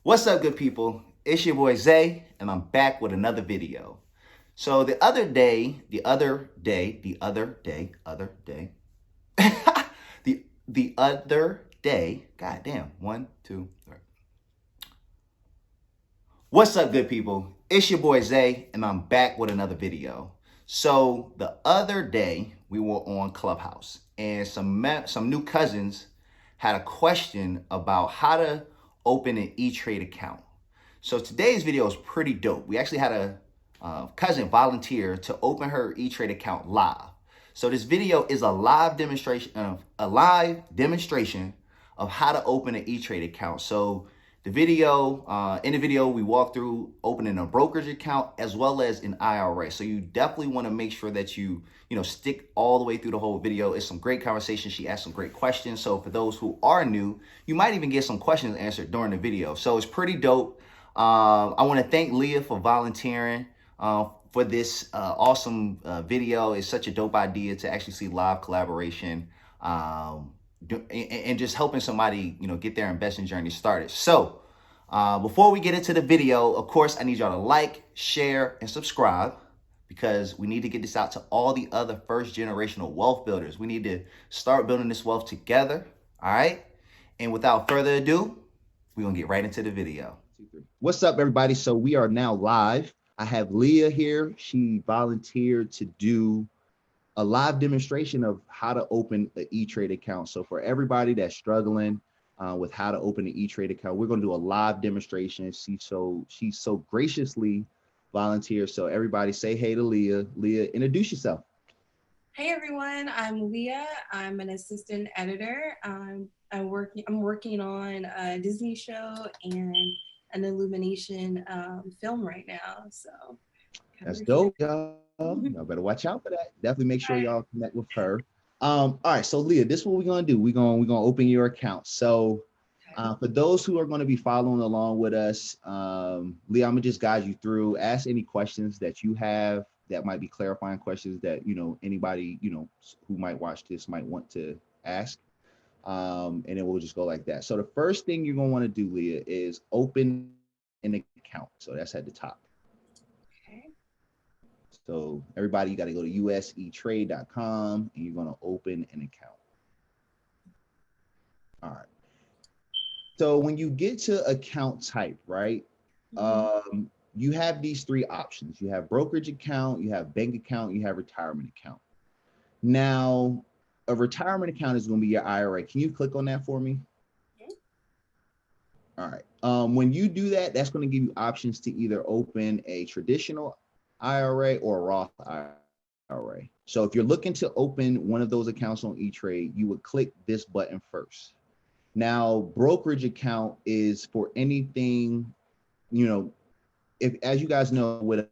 What's up, good people? It's your boy Zay, and I'm back with another video. So the other day, the other day, the other day, god damn, one, two, three. What's up, good people? It's your boy Zay, and I'm back with another video. So the other day, we were on Clubhouse, and some new cousins had a question about how to open an E-Trade account. So today's video is pretty dope. We actually had a cousin volunteer to open her E-Trade account live. So this video is a live demonstration of how to open an E-Trade account. So in the video, we walk through opening a brokerage account as well as an IRA. So you definitely want to make sure that you stick all the way through the whole video. It's some great conversation. She asked some great questions. So for those who are new, you might even get some questions answered during the video. So it's pretty dope. I want to thank Leah for volunteering for this awesome video. It's such a dope idea to actually see live collaboration and just helping somebody, get their investing journey started. So before we get into the video, of course, I need y'all to like, share, and subscribe because we need to get this out to all the other first generational wealth builders. We need to start building this wealth together. All right. And without further ado, we're going to get right into the video. What's up, everybody? So we are now live. I have Leah here. She volunteered to do a live demonstration of how to open an E-Trade account. So for everybody that's struggling with how to open an E-Trade account, we're going to do a live demonstration. She's so graciously volunteered. So everybody say hey to Leah. Leah, introduce yourself. Hey everyone, I'm Leah. I'm an assistant editor. I'm working on a Disney show and an Illumination film right now. So that's dope, y'all. Y'all better watch out for that. Definitely make sure y'all connect with her. All right, so Leah, this is what we're gonna do. We're gonna open your account. So for those who are going to be following along with us, Leah, I'm gonna just guide you through. Ask any questions that you have that might be clarifying questions that anybody who might watch this might want to ask. And then we'll just go like that. So the first thing you're gonna want to do, Leah, is open an account. So that's at the top. Okay. So everybody, you got to go to usetrade.com and you're going to open an account. All right. So when you get to account type, right, you have these three options. You have brokerage account, you have bank account, you have retirement account. Now, a retirement account is going to be your IRA. Can you click on that for me? Okay. All right. When you do that, that's going to give you options to either open a traditional IRA or a Roth IRA. So if you're looking to open one of those accounts on E-Trade, you would click this button first. Now, brokerage account is for anything, if, as you guys know, with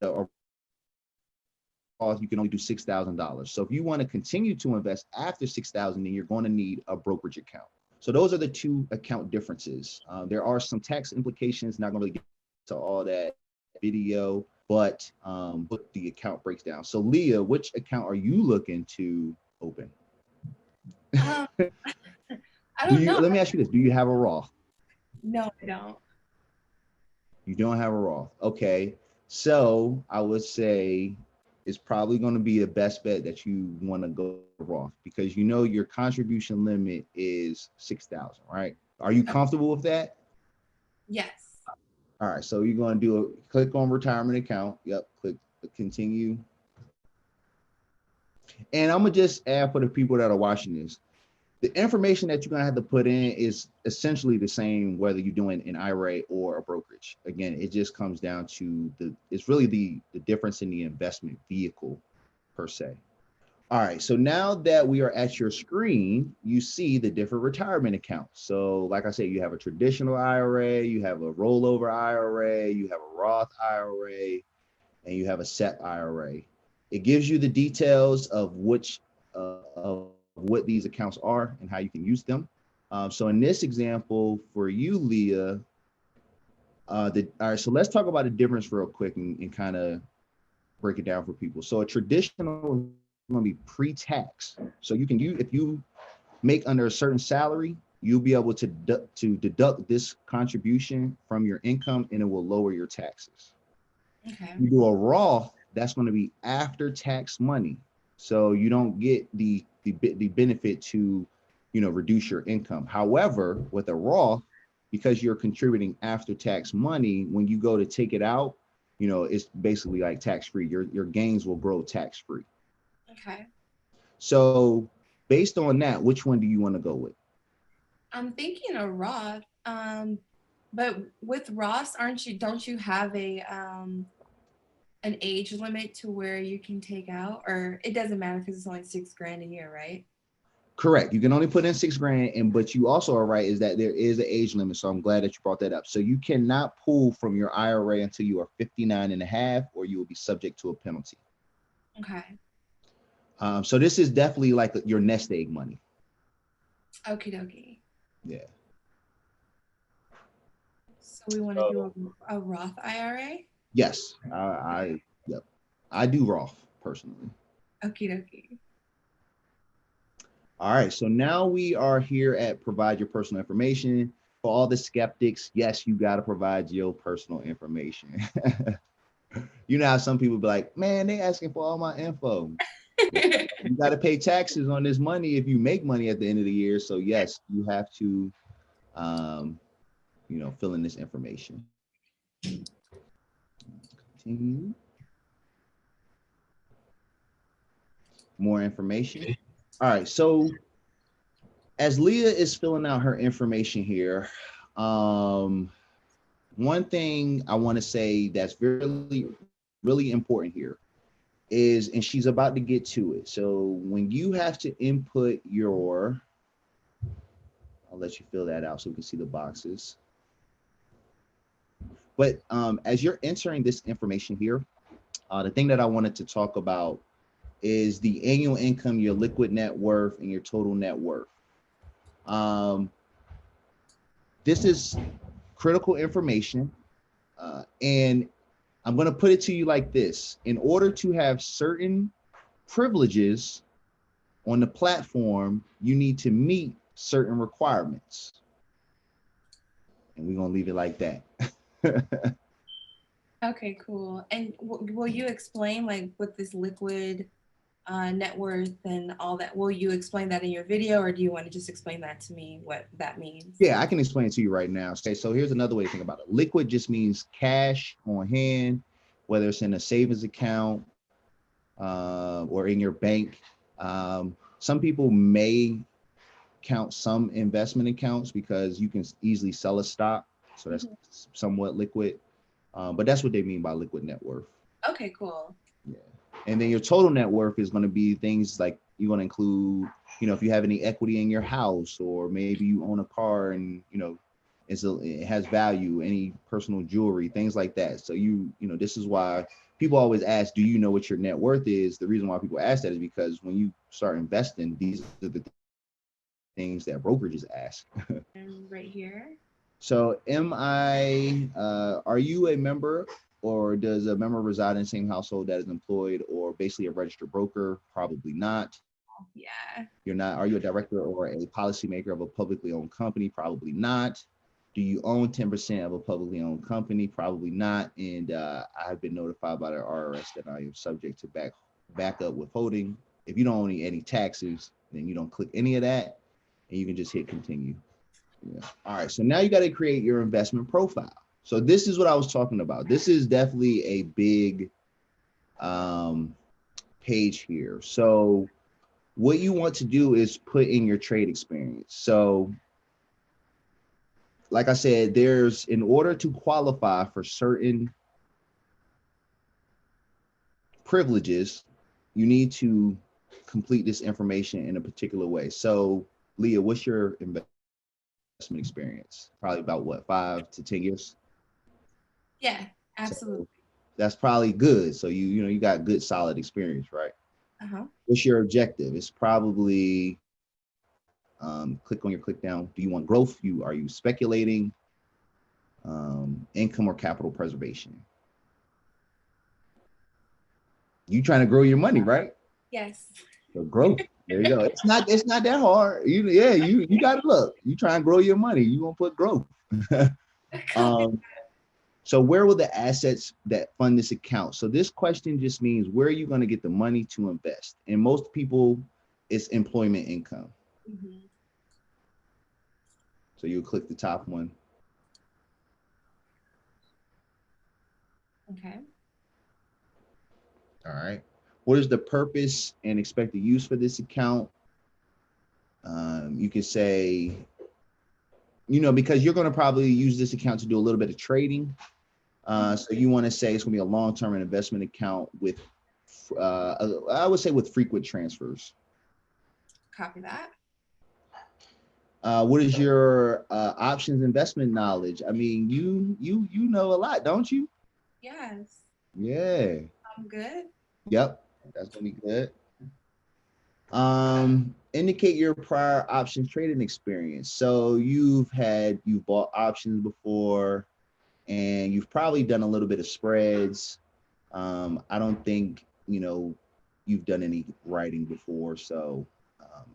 a Roth, you can only do $6,000. So if you want to continue to invest after $6,000, then you're going to need a brokerage account. So those are the two account differences. There are some tax implications, not going to really get to all that video, but the account breaks down. So Leah, which account are you looking to open? I don't know. Let me ask you this. Do you have a Roth? No, I don't. You don't have a Roth. Okay. So I would say it's probably going to be the best bet that you want to go Roth because your contribution limit is $6,000, right? Are you comfortable with that? Yes. All right, so you're going to click on retirement account. Yep, click continue. And I'm going to just add for the people that are watching this, the information that you're going to have to put in is essentially the same whether you're doing an IRA or a brokerage. Again, it just comes down to it's really the difference in the investment vehicle per se. All right, so now that we are at your screen, you see the different retirement accounts. So like I said, you have a traditional IRA, you have a rollover IRA, you have a Roth IRA, and you have a SEP IRA. It gives you the details of of what these accounts are and how you can use them. So in this example for you, Leah, all right, so let's talk about the difference real quick and kind of break it down for people. So a traditional is going to be pre-tax. So if you make under a certain salary, you'll be able to deduct this contribution from your income, and it will lower your taxes. Okay. You do a Roth, that's going to be after tax money, so you don't get the benefit to, you know, reduce your income. However, with a Roth, because you're contributing after tax money, when you go to take it out, you know, it's basically like tax free. Your gains will grow tax free. Okay. So based on that, which one do you want to go with? I'm thinking a Roth. But with Roths, don't you have an age limit to where you can take out, or it doesn't matter because it's only $6,000 a year, right? Correct. You can only put in $6,000, and but you also are right is that there is an age limit. So I'm glad that you brought that up. So you cannot pull from your IRA until you are 59 and a half, or you will be subject to a penalty. Okay. So this is definitely like your nest egg money. Okie dokie. Yeah. So we want to do a Roth IRA? Yes. Yep. I do Roth personally. Okie dokie. All right. So now we are here at provide your personal information. For all the skeptics, yes, you got to provide your personal information. You know how some people be like, man, they asking for all my info. You got to pay taxes on this money if you make money at the end of the year. So yes, you have to, you know, fill in this information. Continue. More information. All right. So as Leah is filling out her information here, one thing I want to say that's really, really important here is, and she's about to get to it. So when you have to input your, I'll let you fill that out so we can see the boxes. But as you're entering this information here, the thing that I wanted to talk about is the annual income, your liquid net worth, and your total net worth. This is critical information. And I'm going to put it to you like this. In order to have certain privileges on the platform, you need to meet certain requirements. And we're going to leave it like that. Okay, cool. And will you explain like what this liquid net worth and all that? Will you explain that in your video, or do you want to just explain that to me, what that means? Yeah, I can explain it to you right now. Okay, so here's another way to think about it. Liquid just means cash on hand, whether it's in a savings account or in your bank. Some people may count some investment accounts because you can easily sell a stock. So that's somewhat liquid. But that's what they mean by liquid net worth. Okay, cool. Yeah. And then your total net worth is going to be things like you're going to include, you know, if you have any equity in your house, or maybe you own a car and, you know, it has value, any personal jewelry, things like that. So you know, this is why people always ask, do you know what your net worth is? The reason why people ask that is because when you start investing, these are the things that brokerages ask. And right here. So are you a member, or does a member reside in the same household that is employed or basically a registered broker? Probably not. Yeah. You're not. Are you a director or a policymaker of a publicly owned company? Probably not. Do you own 10% of a publicly owned company? Probably not. And I've been notified by the IRS that I am subject to backup withholding. If you don't owe any taxes, then you don't click any of that, and you can just hit continue. Yeah. All right. So now you got to create your investment profile. So this is what I was talking about. This is definitely a big page here. So what you want to do is put in your trade experience. So like I said, in order to qualify for certain privileges, you need to complete this information in a particular way. So Leah, what's your investment experience? Probably about what, 5 to 10 years? Yeah, absolutely. So that's probably good. So you got good solid experience, right? Uh-huh. What's your objective? It's probably click on your click down. Do you want growth? Are you speculating? Income or capital preservation? You trying to grow your money, right? Yes. So growth. There you go. It's not that hard. You got to look. You try and grow your money. You gonna put growth. So where will the assets that fund this account? So this question just means where are you going to get the money to invest? And most people, it's employment income. Mhm. So you'll click the top one. Okay. All right. What is the purpose and expected use for this account? You could say, because you're going to probably use this account to do a little bit of trading. So you want to say it's going to be a long-term investment account with, I would say with frequent transfers. Copy that. What is your options investment knowledge? I mean, you know a lot, don't you? Yes. Yeah. I'm good. Yep. That's gonna be good. Indicate your prior options trading experience. So you've bought options before, and you've probably done a little bit of spreads. I don't think you've done any writing before, so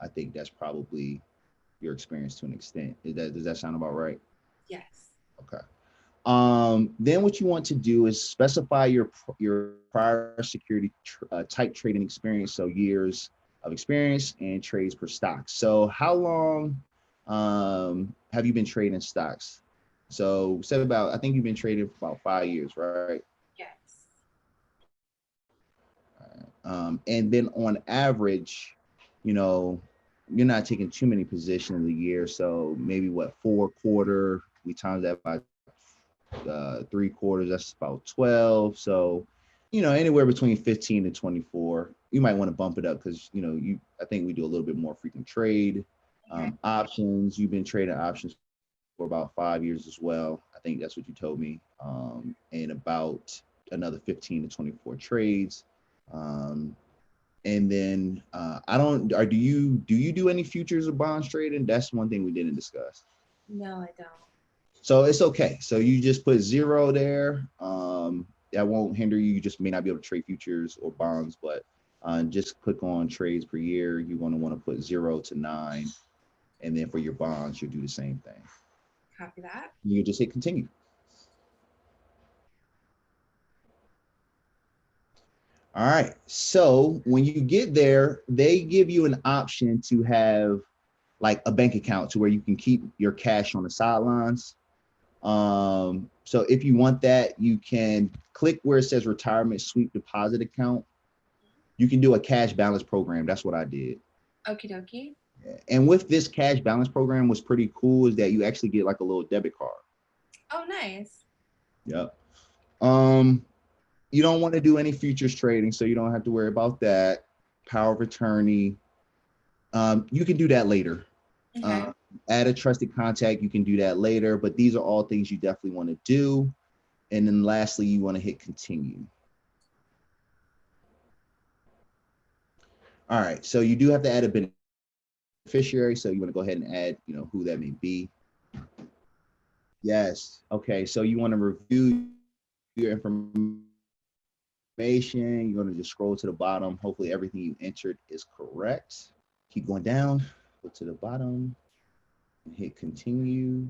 I think that's probably your experience to an extent. Does that sound about right? Yes. Okay. Then what you want to do is specify your prior security type trading experience, so years of experience and trades per stock. So how long have you been trading stocks? So I think you've been trading for about 5 years, right? Yes. And then on average, you're not taking too many positions a year. So maybe 4 quarter, we times that by 3 quarters, that's about 12. So, anywhere between 15 to 24. You might want to bump it up because, I think we do a little bit more frequent trade. Okay. Options, you've been trading options for about 5 years as well. I think that's what you told me. And about another 15 to 24 trades. And then do you do any futures or bonds trading? That's one thing we didn't discuss. No, I don't. So it's okay. So you just put 0 there. That won't hinder you. You just may not be able to trade futures or bonds, but just click on trades per year. You're going to want to put 0 to 9. And then for your bonds, you'll do the same thing. Copy that. You just hit continue. All right. So when you get there, they give you an option to have like a bank account to where you can keep your cash on the sidelines. So if you want that, you can click where it says retirement sweep deposit account. You can do a cash balance program. That's what I did. Okie dokie. And with this cash balance program, what's pretty cool is that you actually get like a little debit card. Oh, nice. Yep. You don't want to do any futures trading, so you don't have to worry about that. Power of attorney. You can do that later. Okay. Add a trusted contact. You can do that later, but these are all things you definitely want to do. And then lastly, you want to hit continue. All right. So you do have to add a beneficiary. So you want to go ahead and add, who that may be. Yes. Okay. So you want to review your information. You're going to just scroll to the bottom. Hopefully everything you entered is correct. Keep going down, go to the bottom, and hit continue.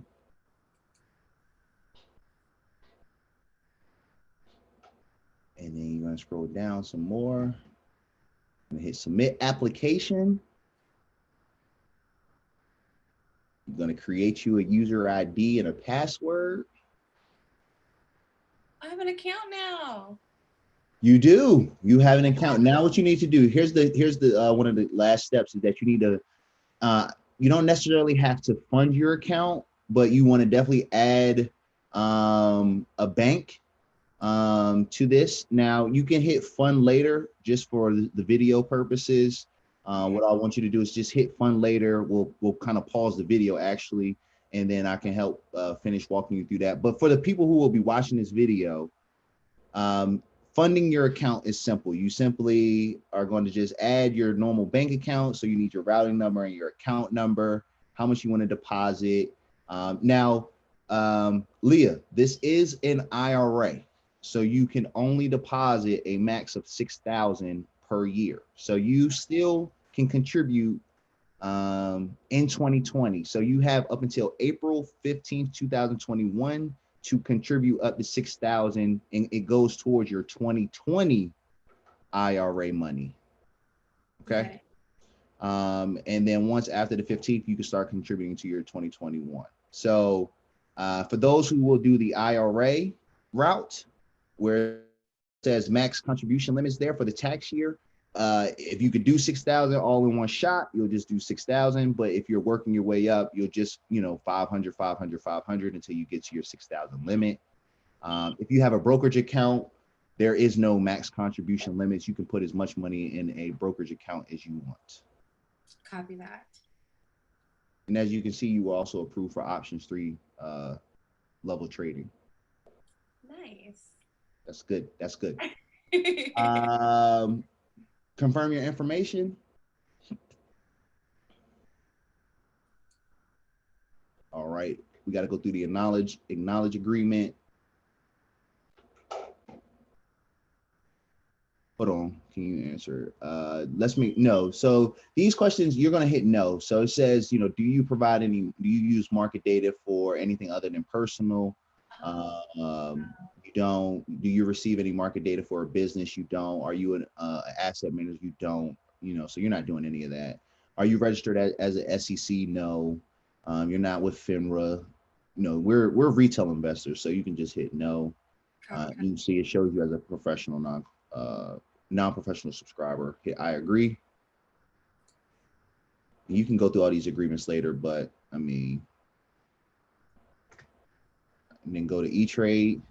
And then you're going to scroll down some more. And hit submit application. You're going to create you a user ID and a password. I have an account now. You do. You have an account. Now what you need to do, here's the one of the last steps is that you need to, you don't necessarily have to fund your account, but you want to definitely add a bank to this. Now you can hit fund later just for the video purposes. What I want you to do is just hit fund later. We'll kind of pause the video actually, and then I can help finish walking you through that. But for the people who will be watching this video, funding your account is simple. You simply are going to just add your normal bank account. So you need your routing number and your account number, how much you want to deposit. Now, Leah, this is an IRA. So you can only deposit a max of $6,000 per year. So you still can contribute in 2020. So you have up until April 15th, 2021 to contribute up to $6,000, and it goes towards your 2020 IRA money. Okay. And then once after the 15th, you can start contributing to your 2021. So for those who will do the IRA route, where it says max contribution limits there for the tax year, if you could do 6,000 all in one shot, you'll just do 6,000. But if you're working your way up, you'll just, 500, 500, 500 until you get to your 6,000 limit. If you have a brokerage account, there is no max contribution limits. You can put as much money in a brokerage account as you want. Copy that. And as you can see, you were also approved for options 3 level trading. Nice. That's good. That's good. Confirm your information. All right. We got to go through the acknowledge agreement. Hold on. Can you answer? Let's make no. So these questions, you're going to hit no. So it says, do you provide any, do you use market data for anything other than personal? You don't. Do you receive any market data for a business? You don't. Are you an asset manager? You don't. So you're not doing any of that. Are you registered as an SEC? No. You're not with FINRA. No, we're retail investors, so you can just hit no. You see, it shows you as a professional non-professional subscriber. Hit I agree. You can go through all these agreements later, but I mean, and then go to ETRADE.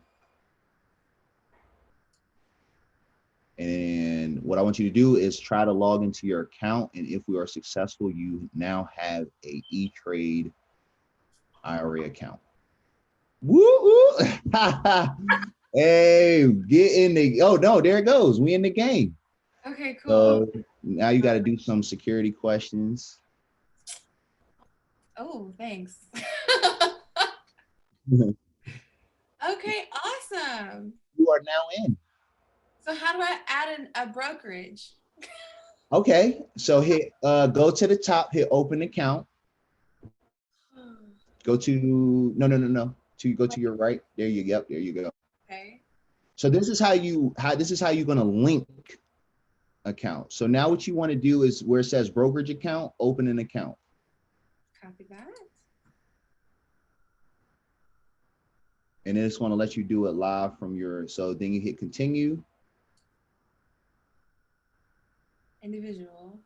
And what I want you to do is try to log into your account. And if we are successful, you now have a ETRADE IRA account. Woo! Hey, get in the, oh no, there it goes. We in the game. Okay, cool. So now you got to do some security questions. Oh, thanks. Okay, awesome. You are now in. So how do I add a brokerage? Okay, so hit go to the top, hit open account. Go to no. To go to your right. There you go. There you go. Okay. So this is how you're gonna link account. So now what you want to do is where it says brokerage account, open an account. Copy that. And then it's going to let you do it live from your, so then you hit continue. Individual.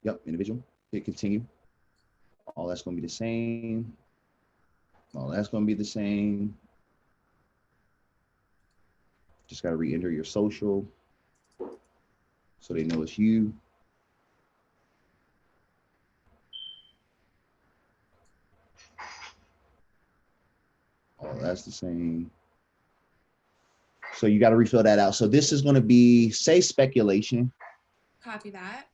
Yep, individual. Hit continue. All that's going to be the same. All that's going to be the same. Just got to re-enter your social so they know it's you. All that's the same. So you got to refill that out. So this is going to be, say, speculation. Copy that.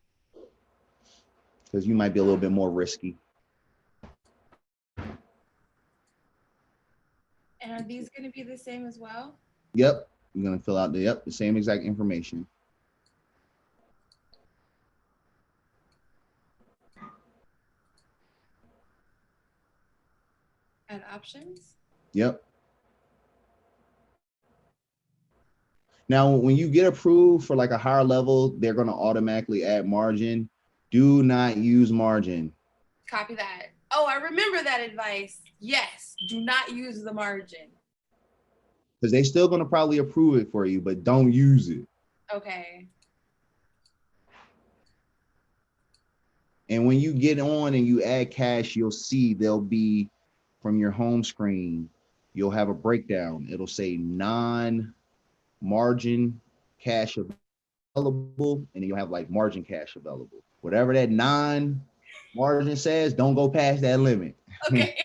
Because you might be a little bit more risky. And are these going to be the same as well? Yep. You're going to fill out the same exact information. Add options? Yep. Now, when you get approved for like a higher level, they're going to automatically add margin. Do not use margin. Copy that. Oh, I remember that advice. Yes, do not use the margin. Because they're still going to probably approve it for you, but don't use it. Okay. And when you get on and you add cash, you'll see there'll be from your home screen, you'll have a breakdown. It'll say non-margin cash available, and then you'll have like margin cash available. Whatever that non-margin says, don't go past that limit. Okay.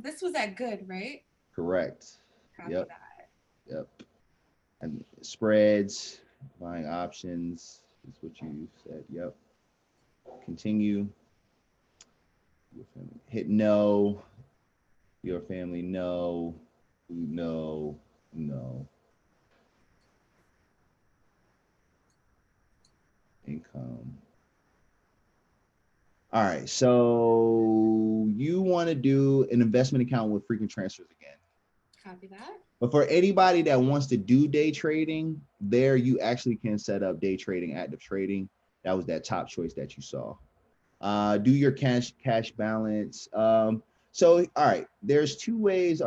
This was at good, right? Correct. Copy Yep. that. Yep. And spreads, buying options is what you said. Yep. Continue. Hit no. Your family, no. No. No. Income. All right. So you want to do an investment account with frequent transfers again. Copy that. But for anybody that wants to do day trading, there you actually can set up day trading, active trading. That was that top choice that you saw. Do your cash balance. So all right, there's two ways.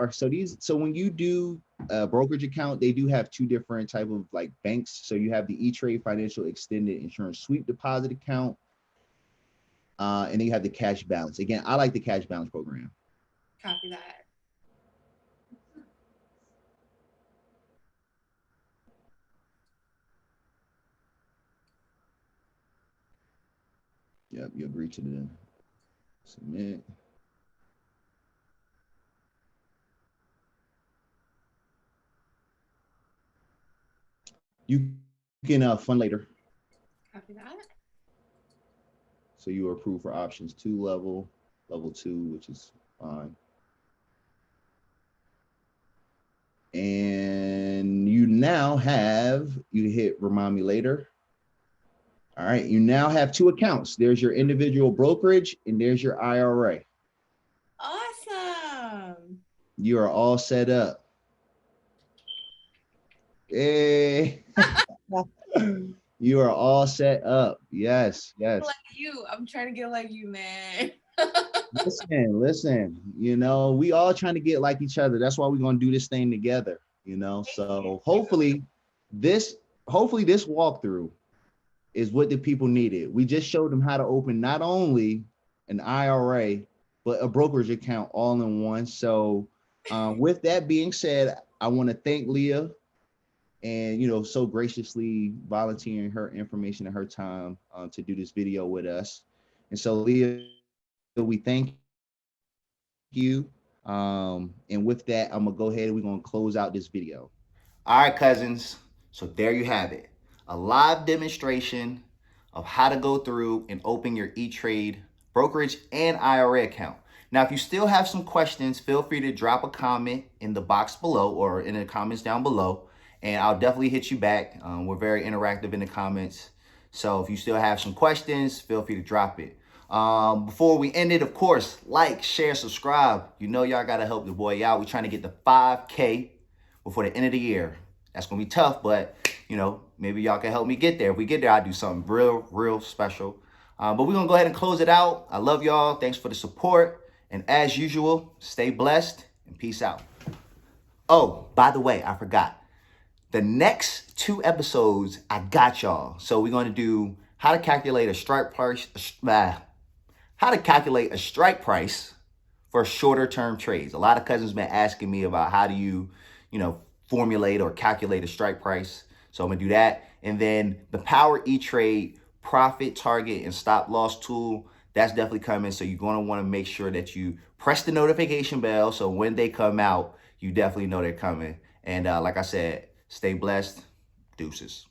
So when you do a brokerage account, they do have two different type of like banks. So you have the ETRADE Financial Extended Insurance Sweep Deposit Account, and then you have the cash balance. Again, I like the cash balance program. Copy that. Yep, you agree to the submit. You can fund later. Copy that. So you are approved for options 2 level 2, which is fine. And you now have, you hit remind me later. All right, you now have 2 accounts. There's your individual brokerage and there's your IRA. Awesome. You are all set up. Hey. You are all set up. Yes. Like you. I'm trying to get like you, man. Listen, you know, we all trying to get like each other. That's why we're going to do this thing together, you know. So hopefully this walkthrough is what the people needed. We just showed them how to open not only an IRA, but a brokerage account all in one. So with that being said, I want to thank Leah and, you know, so graciously volunteering her information and her time to do this video with us. And so Leah, we thank you. And with that, I'm gonna go ahead and we're gonna close out this video. All right, cousins. So there you have it. A live demonstration of how to go through and open your ETRADE brokerage and IRA account. Now, if you still have some questions, feel free to drop a comment in the box below or in the comments down below, and I'll definitely hit you back. We're very interactive in the comments. So if you still have some questions, feel free to drop it. Before we end it, of course, like, share, subscribe. You know y'all got to help the boy out. We're trying to get to 5K before the end of the year. That's going to be tough, but, you know, maybe y'all can help me get there. If we get there, I'll do something real special. But we're going to go ahead and close it out. I love y'all. Thanks for the support. And as usual, stay blessed and peace out. Oh, by the way, I forgot. The next 2 episodes, I got y'all. So we're going to do how to calculate a strike price, for shorter term trades. A lot of cousins been asking me about how do you formulate or calculate a strike price. So I'm gonna do that. And then the Power ETRADE profit target and stop loss tool, that's definitely coming. So you're gonna wanna make sure that you press the notification bell so when they come out, you definitely know they're coming. And like I said, stay blessed. Deuces.